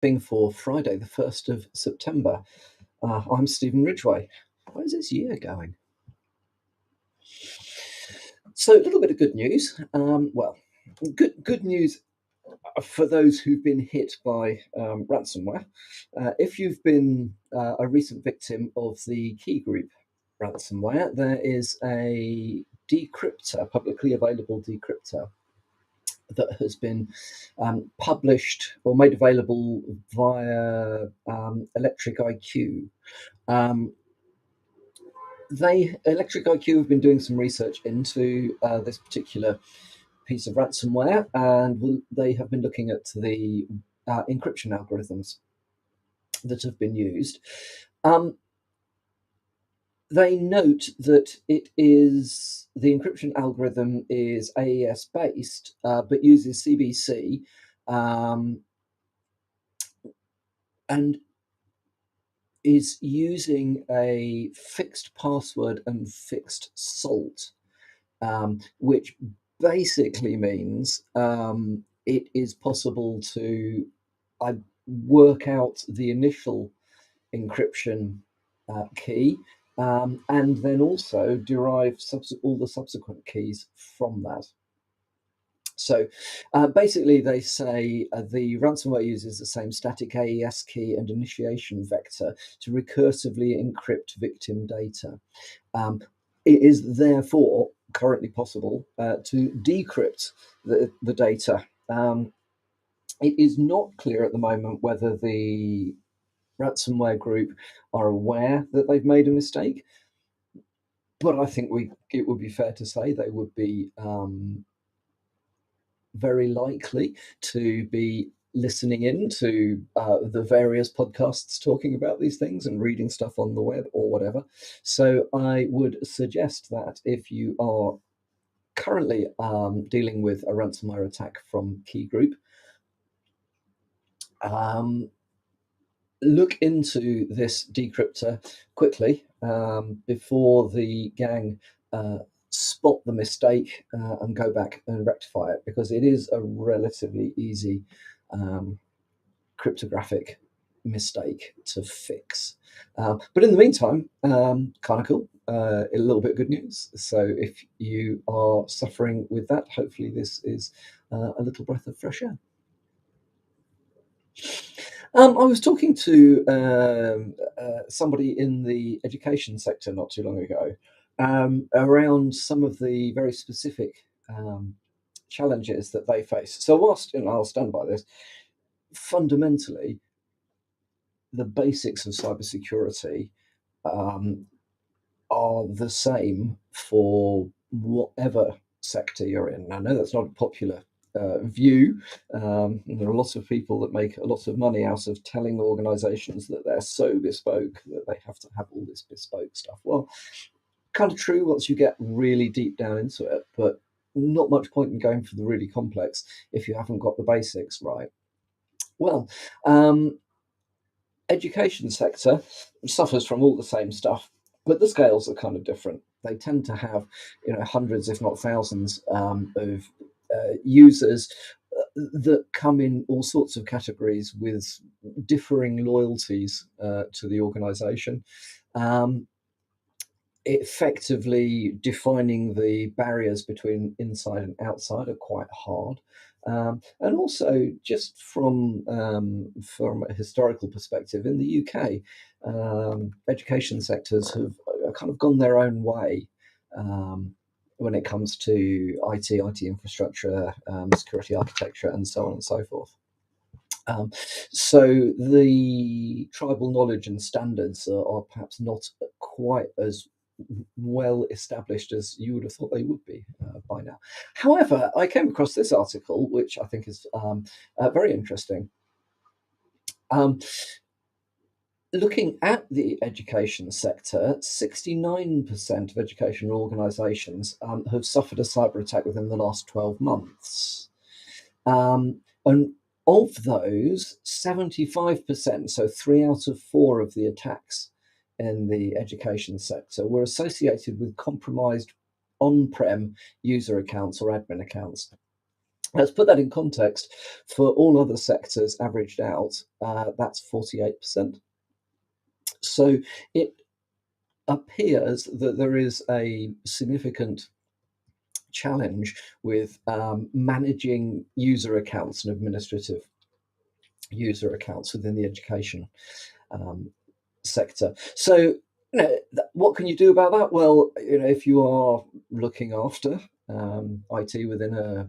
Being for Friday, the 1st of September. I'm Stephen Ridgway. How's this year going? So, a little bit of good news. Good news for those who've been hit by ransomware. If you've been a recent victim of the Key Group ransomware, there is a decryptor, publicly available decryptor, that has been published or made available via Electric IQ. Um, Electric IQ have been doing some research into this particular piece of ransomware, and they have been looking at the encryption algorithms that have been used. Um, they note that the encryption algorithm is AES based, but uses CBC, and is using a fixed password and fixed salt, which basically means it is possible to work out the initial encryption key, and then also derive all the subsequent keys from that. So basically, they say the ransomware uses the same static AES key and initiation vector to recursively encrypt victim data. It is therefore currently possible to decrypt the data. It is not clear at the moment whether the ransomware group are aware that they've made a mistake, but I think it would be fair to say they would be very likely to be listening in to the various podcasts talking about these things and reading stuff on the web or whatever. So I would suggest that if you are currently dealing with a ransomware attack from Key Group, look into this decryptor quickly before the gang spot the mistake and go back and rectify it, because it is a relatively easy cryptographic mistake to fix. But in the meantime, kind of cool. A little bit of good news. So if you are suffering with that, hopefully this is a little breath of fresh air. I was talking to somebody in the education sector not too long ago around some of the very specific challenges that they face. So whilst I'll stand by this, fundamentally, the basics of cybersecurity are the same for whatever sector you're in. I know that's not a popular view. There are lots of people that make a lot of money out of telling organisations that they're so bespoke that they have to have all this bespoke stuff. Well, kind of true once you get really deep down into it, but not much point in going for the really complex if you haven't got the basics right. Well, education sector suffers from all the same stuff, but the scales are kind of different. They tend to have, hundreds, if not thousands, of users that come in all sorts of categories with differing loyalties to the organisation. Effectively defining the barriers between inside and outside are quite hard. And also, just from a historical perspective, in the UK, education sectors have kind of gone their own way when it comes to IT infrastructure, security architecture, and so on and so forth. So the tribal knowledge and standards are perhaps not quite as well established as you would have thought they would be by now. However, I came across this article, which I think is very interesting. Looking at the education sector, 69% of educational organisations have suffered a cyber attack within the last 12 months. And of those, 75%, so 3 out of 4 of the attacks in the education sector, were associated with compromised on-prem user accounts or admin accounts. Let's put that in context. For all other sectors averaged out, that's 48%. So it appears that there is a significant challenge with managing user accounts and administrative user accounts within the education um, sector. So, what can you do about that? Well, if you are looking after IT within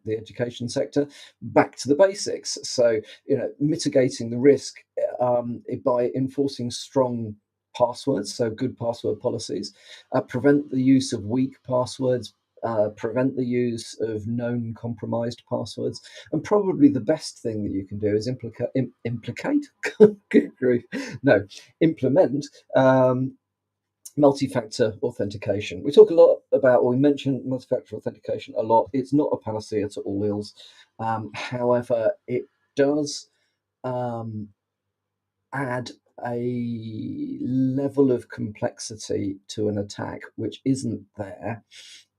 the education sector, back to the basics. So, mitigating the risk by enforcing strong passwords, so good password policies, prevent the use of weak passwords. Prevent the use of known compromised passwords, and probably the best thing that you can do is implicate. Good grief, no, implement multi-factor authentication. We talk a lot about, or we mention multi-factor authentication a lot. It's not a panacea to all ills. However, it does um, add a level of complexity to an attack which isn't there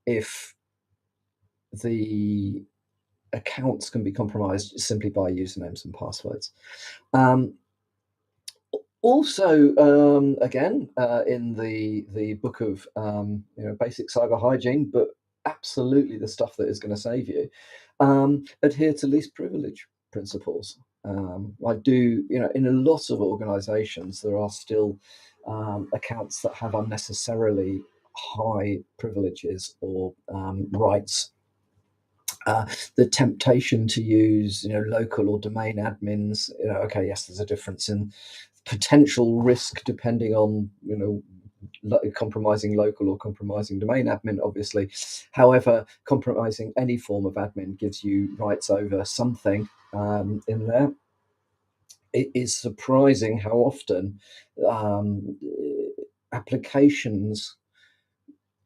if the accounts can be compromised simply by usernames and passwords. Um, Also, again, in the book of basic cyber hygiene, but absolutely the stuff that is going to save you, adhere to least privilege principles. I do, in a lot of organisations, there are still accounts that have unnecessarily high privileges or rights. The temptation to use, local or domain admins. Okay, yes, there's a difference in potential risk depending on, compromising local or compromising domain admin, obviously. However, compromising any form of admin gives you rights over something in there. It is surprising how often um, applications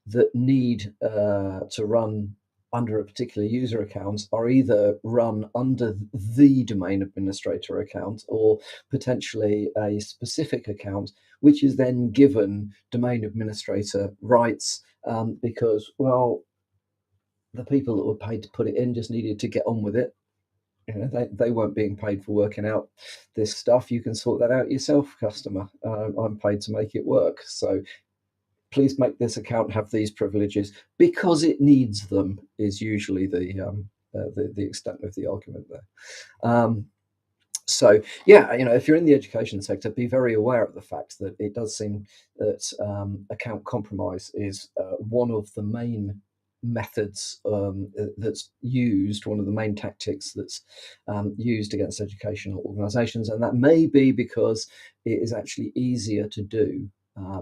that need to run under a particular user account are either run under the domain administrator account or potentially a specific account, which is then given domain administrator rights because, well, the people that were paid to put it in just needed to get on with it. They weren't being paid for working out this stuff. You can sort that out yourself, customer. I'm paid to make it work. So please make this account have these privileges because it needs them is usually the extent of the argument there. So yeah, if you're in the education sector, be very aware of the fact that it does seem that account compromise is one of the main methods that's used, one of the main tactics that's used against educational organisations, and that may be because it is actually easier to do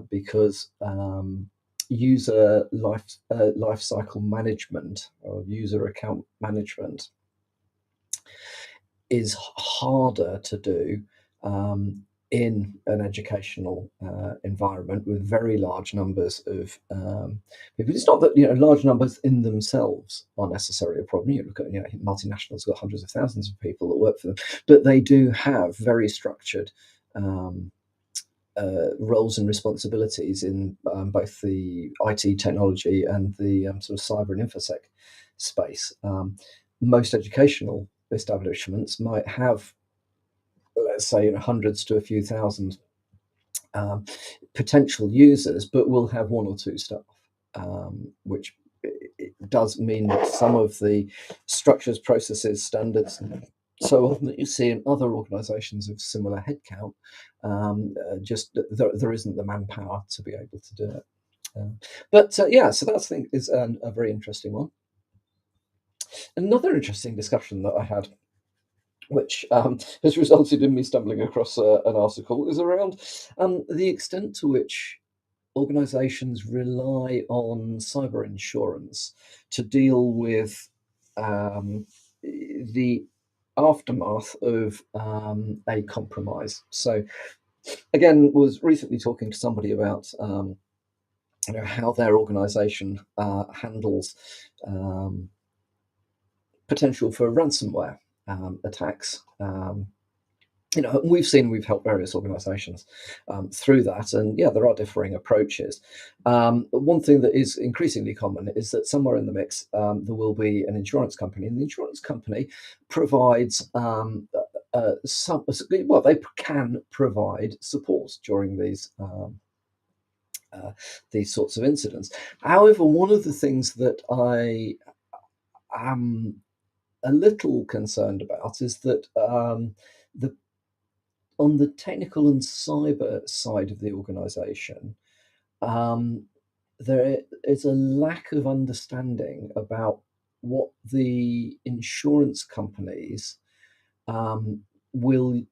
because life cycle management or user account management is harder to do in an educational environment with very large numbers of people. It's not that large numbers in themselves are necessarily a problem. You look at multinationals got hundreds of thousands of people that work for them, but they do have very structured um, roles and responsibilities in both the IT technology and the sort of cyber and infosec space. Most educational establishments might have, let's say, hundreds to a few thousand um, potential users, but will have one or two staff, which it does mean that some of the structures, processes, standards, so often that you see in other organisations of similar headcount, just there isn't the manpower to be able to do it. Yeah, so that's, I think, is a very interesting one. Another interesting discussion that I had, which has resulted in me stumbling across an article, is around the extent to which organizations rely on cyber insurance to deal with the aftermath of a compromise. So, again, was recently talking to somebody about how their organization handles potential for ransomware attacks. We've helped various organisations through that, and yeah, there are differing approaches. But one thing that is increasingly common is that somewhere in the mix there will be an insurance company, and the insurance company provides some. Well, they can provide support during these sorts of incidents. However, one of the things that I am a little concerned about is that the on the technical and cyber side of the organization, um, there is a lack of understanding about what the insurance companies um, will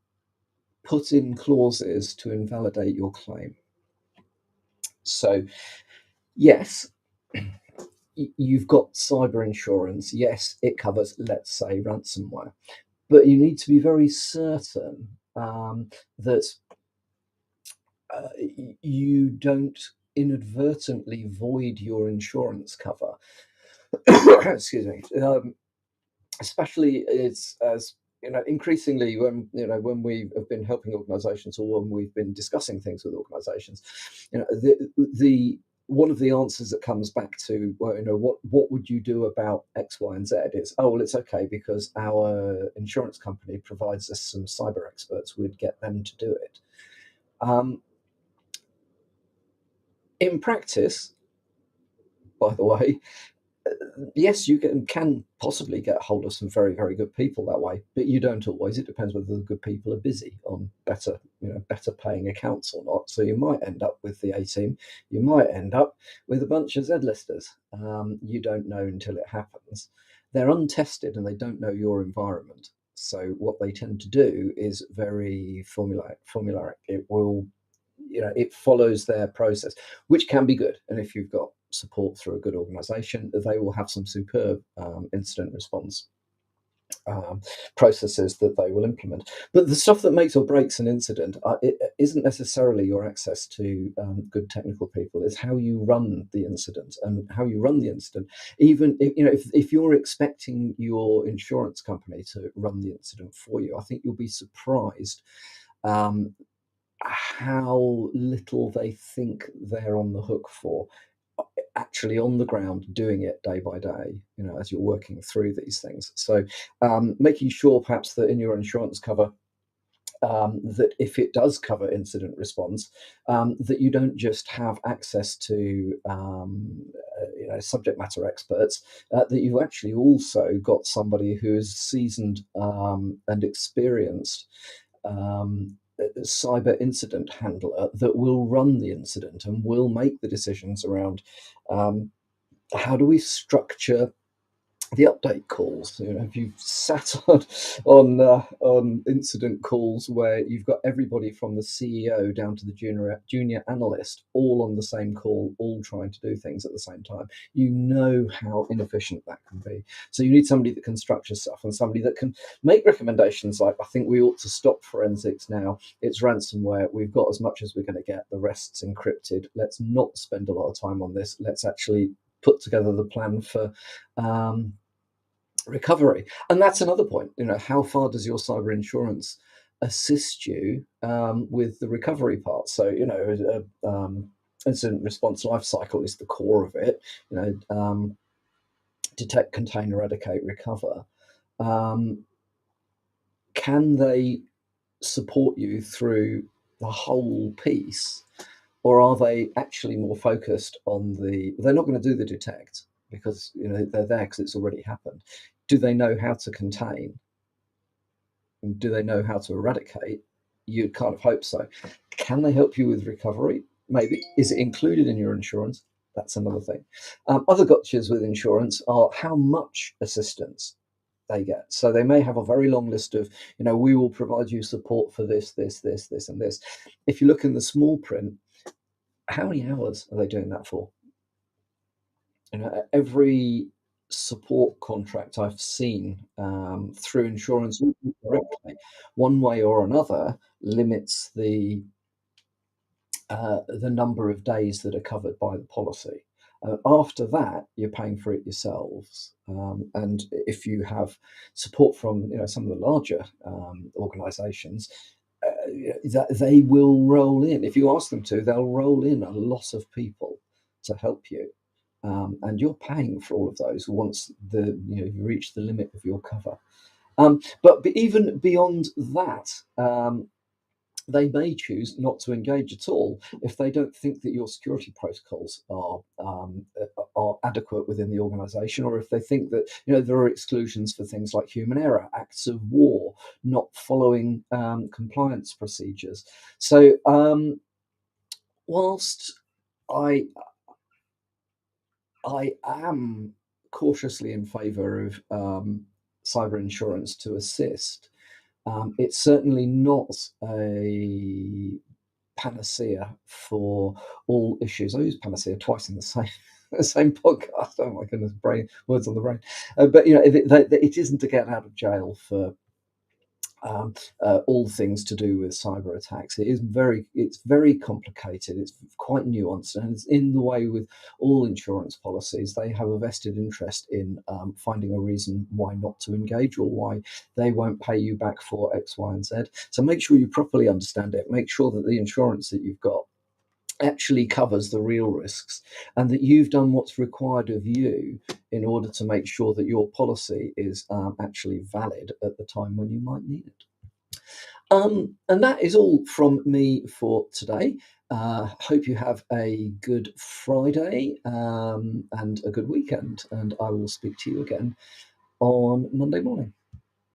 put in clauses to invalidate your claim. So, yes, you've got cyber insurance. Yes, it covers, let's say, ransomware, but you need to be very certain that you don't inadvertently void your insurance cover. Excuse me. Especially as increasingly when we have been helping organisations or when we've been discussing things with organisations, the one of the answers that comes back to, well, what would you do about X, Y, and Z is, oh well, it's okay because our insurance company provides us some cyber experts. We'd get them to do it. Um, in practice, by the way, yes, you can possibly get hold of some very, very good people that way, but you don't always. It depends whether the good people are busy on better paying accounts or not. So you might end up with the A team. You might end up with a bunch of Z-listers. You don't know until it happens. They're untested and they don't know your environment. So what they tend to do is very formulaic. It follows their process, which can be good. And if you've got support through a good organization, they will have some superb incident response um, processes that they will implement. But the stuff that makes or breaks an incident it isn't necessarily your access to good technical people. It's how you run the incident and how you run the incident. Even if you're expecting your insurance company to run the incident for you, I think you'll be surprised um, how little they think they're on the hook for actually on the ground doing it day by day, as you're working through these things. So, making sure perhaps that in your insurance cover, that if it does cover incident response, that you don't just have access to subject matter experts, that you've actually also got somebody who is seasoned and experienced cyber incident handler that will run the incident and will make the decisions around um, how do we structure the update calls. If you've sat on incident calls where you've got everybody from the CEO down to the junior analyst all on the same call, all trying to do things at the same time, you know how inefficient that can be. So you need somebody that can structure stuff and somebody that can make recommendations like, I think we ought to stop forensics now. It's ransomware. We've got as much as we're going to get. The rest's encrypted. Let's not spend a lot of time on this. Let's actually put together the plan for um, recovery. And that's another point. How far does your cyber insurance assist you with the recovery part? So, incident response life cycle is the core of it. Detect, contain, eradicate, recover. Um, can they support you through the whole piece, or are they actually more focused on they're not going to do the detect because they're there because it's already happened. Do they know how to contain, and do they know how to eradicate? You'd kind of hope so. Can they help you with recovery? Maybe. Is it included in your insurance? That's another thing. Other gotchas with insurance are how much assistance they get. So they may have a very long list of, we will provide you support for this, and this. If you look in the small print, how many hours are they doing that for? Every support contract I've seen through insurance directly, one way or another, limits the number of days that are covered by the policy. After that, you're paying for it yourselves. And if you have support from some of the larger organisations, that they will roll in. If you ask them to, they'll roll in a lot of people to help you, and you're paying for all of those once you reach the limit of your cover. But even beyond that, they may choose not to engage at all if they don't think that your security protocols are adequate within the organisation, or if they think that there are exclusions for things like human error, acts of war, not following compliance procedures. So whilst I I am cautiously in favour of cyber insurance to assist, it's certainly not a panacea for all issues. I use panacea twice in the same the same podcast. Oh my goodness, brain words on the brain. But it isn't to get out of jail for um, all things to do with cyber attacks. It's very complicated. It's quite nuanced, and it's in the way with all insurance policies. They have a vested interest in finding a reason why not to engage, or why they won't pay you back for X, Y, and Z. So make sure you properly understand it. Make sure that the insurance that you've got actually covers the real risks, and that you've done what's required of you in order to make sure that your policy is actually valid at the time when you might need it. And that is all from me for today. Hope you have a good Friday and a good weekend, and I will speak to you again on Monday morning.